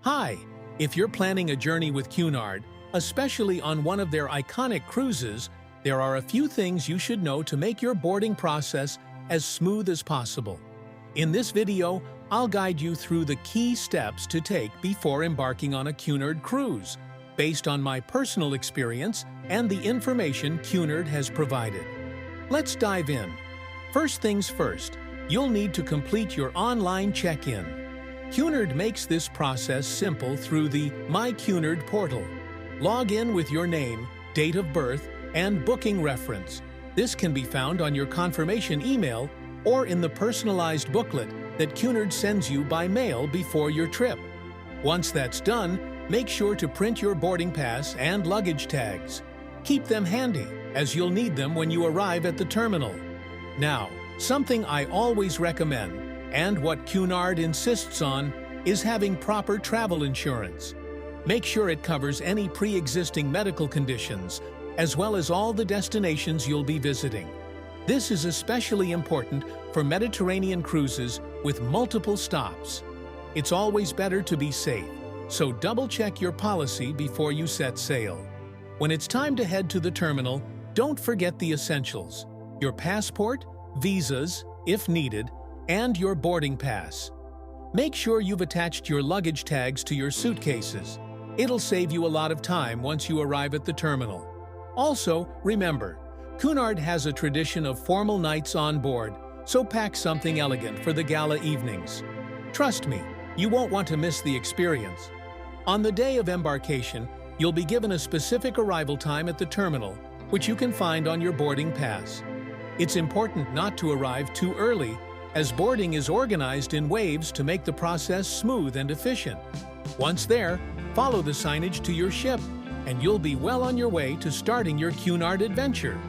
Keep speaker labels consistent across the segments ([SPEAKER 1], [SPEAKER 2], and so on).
[SPEAKER 1] Hi! If you're planning a journey with Cunard, especially on one of their iconic cruises, there are a few things you should know to make your boarding process as smooth as possible. In this video, I'll guide you through the key steps to take before embarking on a Cunard cruise, based on my personal experience and the information Cunard has provided. Let's dive in. First things first, you'll need to complete your online check-in. Cunard makes this process simple through the My Cunard portal. Log in with your name, date of birth, and booking reference. This can be found on your confirmation email or in the personalized booklet that Cunard sends you by mail before your trip. Once that's done, make sure to print your boarding pass and luggage tags. Keep them handy, as you'll need them when you arrive at the terminal. Now, something I always recommend, and what Cunard insists on, is having proper travel insurance. Make sure it covers any pre-existing medical conditions, as well as all the destinations you'll be visiting. This is especially important for Mediterranean cruises with multiple stops. It's always better to be safe, so double-check your policy before you set sail. When it's time to head to the terminal, don't forget the essentials: your passport, visas, if needed, and your boarding pass. Make sure you've attached your luggage tags to your suitcases. It'll save you a lot of time once you arrive at the terminal. Also, remember, Cunard has a tradition of formal nights on board, so pack something elegant for the gala evenings. Trust me, you won't want to miss the experience. On the day of embarkation, you'll be given a specific arrival time at the terminal, which you can find on your boarding pass. It's important not to arrive too early, as boarding is organized in waves to make the process smooth and efficient. Once there, follow the signage to your ship, and you'll be well on your way to starting your Cunard adventure.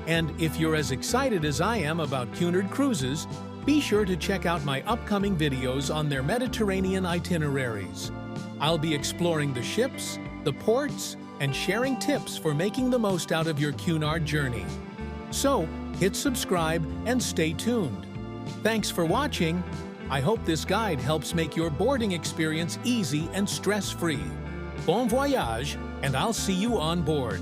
[SPEAKER 1] And if you're as excited as I am about Cunard cruises, be sure to check out my upcoming videos on their Mediterranean itineraries. I'll be exploring the ships, the ports, and sharing tips for making the most out of your Cunard journey. So, hit subscribe and stay tuned. Thanks for watching. I hope this guide helps make your boarding experience easy and stress-free. Bon voyage, and I'll see you on board.